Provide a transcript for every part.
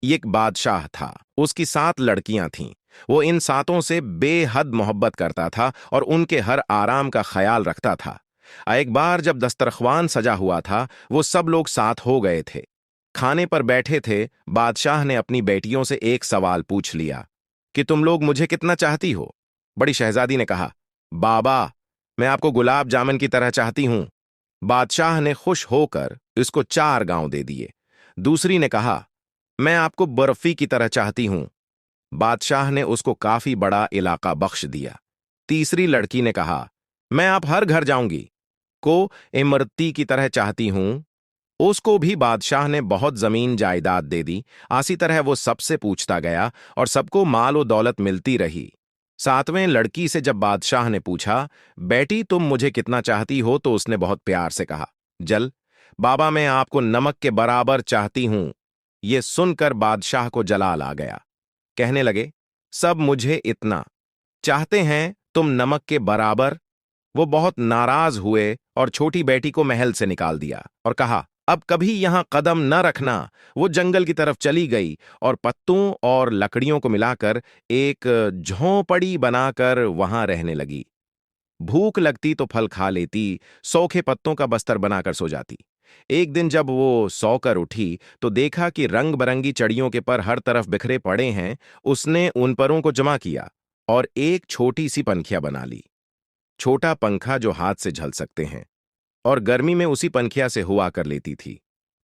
एक बादशाह था, उसकी 7 लड़कियां थीं। वो इन 7 से बेहद मोहब्बत करता था और उनके हर आराम का ख्याल रखता था। एक बार जब दस्तरख्वान सजा हुआ था, वो सब लोग साथ हो गए थे। खाने पर बैठे थे। बादशाह ने अपनी बेटियों से एक सवाल पूछ लिया कि तुम लोग मुझे कितना चाहती हो। बड़ी शहजादी ने कहा, बाबा, मैं आपको गुलाब जामुन की तरह चाहती हूं। बादशाह ने खुश होकर इसको 4 गांव दे दिए। दूसरी ने कहा, मैं आपको बर्फी की तरह चाहती हूं। बादशाह ने उसको काफी बड़ा इलाका बख्श दिया। तीसरी लड़की ने कहा, मैं आप हर घर जाऊंगी, को इमरती की तरह चाहती हूं। उसको भी बादशाह ने बहुत जमीन जायदाद दे दी। आसी तरह वो सबसे पूछता गया और सबको माल और दौलत मिलती रही। 7वें लड़की से जब बादशाह ने पूछा, बेटी तुम मुझे कितना चाहती हो, तो उसने बहुत प्यार से कहा, जल, बाबा मैं आपको नमक के बराबर चाहती हूं। ये सुनकर बादशाह को जलाल आ गया। कहने लगे, सब मुझे इतना चाहते हैं, तुम नमक के बराबर। वो बहुत नाराज हुए और छोटी बेटी को महल से निकाल दिया और कहा, अब कभी यहां कदम न रखना। वो जंगल की तरफ चली गई और पत्तों और लकड़ियों को मिलाकर एक झोंपड़ी बनाकर वहां रहने लगी। भूख लगती तो फल खा लेती, सूखे पत्तों का बस्तर बनाकर सो जाती। एक दिन जब वो सोकर उठी तो देखा कि रंग बरंगी चिड़ियों के पर हर तरफ बिखरे पड़े हैं। उसने उन परों को जमा किया और एक छोटी सी पंखिया बना ली। छोटा पंखा जो हाथ से झल सकते हैं, और गर्मी में उसी पंखिया से हुआ कर लेती थी।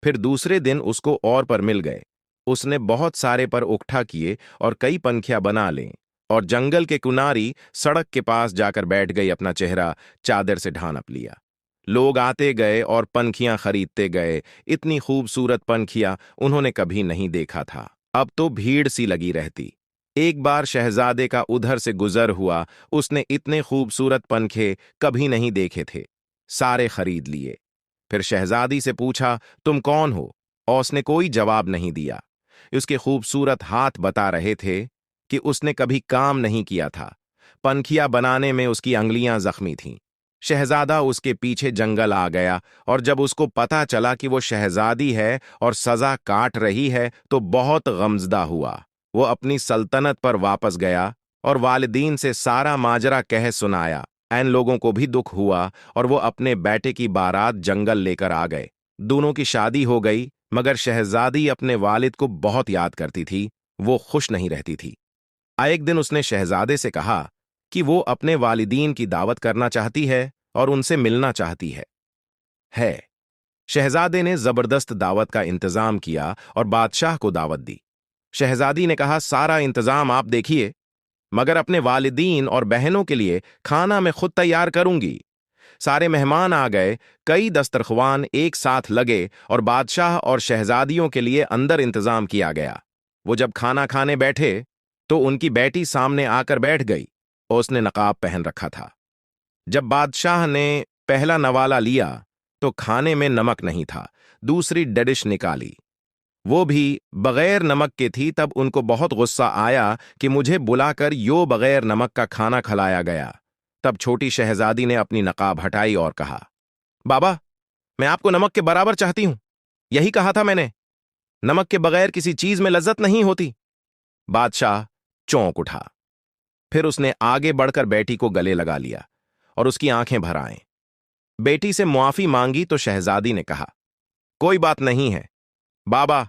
फिर दूसरे दिन उसको और पर मिल गए। उसने बहुत सारे पर उकठा किए और कई पंखिया बना लें, और जंगल के किनारी सड़क के पास जाकर बैठ गई, अपना चेहरा चादर से ढांप लिया। लोग आते गए और पंखियां खरीदते गए। इतनी खूबसूरत पंखिया उन्होंने कभी नहीं देखा था। अब तो भीड़ सी लगी रहती। एक बार शहजादे का उधर से गुजर हुआ। उसने इतने खूबसूरत पंखे कभी नहीं देखे थे। सारे खरीद लिए। फिर शहजादी से पूछा, तुम कौन हो? और उसने कोई जवाब नहीं दिया। उसके खूबसूरत हाथ बता रहे थे कि उसने कभी काम नहीं किया था। पंखिया बनाने में उसकी अंगलियां जख्मी थीं। शहजादा उसके पीछे जंगल आ गया, और जब उसको पता चला कि वो शहजादी है और सजा काट रही है, तो बहुत गमजदा हुआ। वो अपनी सल्तनत पर वापस गया और वालिदीन से सारा माजरा कह सुनाया। ऐन लोगों को भी दुख हुआ और वो अपने बेटे की बारात जंगल लेकर आ गए। दोनों की शादी हो गई, मगर शहजादी अपने वालिद को बहुत याद करती थी। वो खुश नहीं रहती थी। एक दिन उसने शहजादे से कहा कि वो अपने वालिदीन की दावत करना चाहती है और उनसे मिलना चाहती है। शहजादे ने जबरदस्त दावत का इंतजाम किया और बादशाह को दावत दी। शहजादी ने कहा, सारा इंतजाम आप देखिए, मगर अपने वालिदीन और बहनों के लिए खाना मैं खुद तैयार करूंगी। सारे मेहमान आ गए। कई दस्तरख्वान एक साथ लगे और बादशाह और शहजादियों के लिए अंदर इंतजाम किया गया। वो जब खाना खाने बैठे तो उनकी बेटी सामने आकर बैठ गई और उसने नकाब पहन रखा था। जब बादशाह ने पहला नवाला लिया तो खाने में नमक नहीं था। दूसरी डिश निकाली, वो भी बगैर नमक के थी। तब उनको बहुत गुस्सा आया कि मुझे बुलाकर यो बगैर नमक का खाना खिलाया गया। तब छोटी शहजादी ने अपनी नकाब हटाई और कहा, बाबा, मैं आपको नमक के बराबर चाहती हूं। यही कहा था मैंने। नमक के बगैर किसी चीज में लज्जत नहीं होती। बादशाह चौंक उठा। फिर उसने आगे बढ़कर बेटी को गले लगा लिया और उसकी आंखें भर आईं। बेटी से मुआफी मांगी तो शहजादी ने कहा, कोई बात नहीं है बाबा,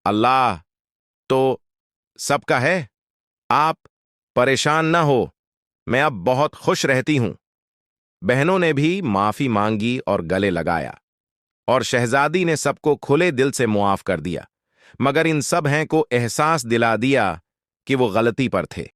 अल्लाह तो सबका है। आप परेशान न हो, मैं अब बहुत खुश रहती हूं। बहनों ने भी माफी मांगी और गले लगाया, और शहजादी ने सबको खुले दिल से मुआफ कर दिया, मगर इन सब हैं को एहसास दिला दिया कि वो गलती पर थे।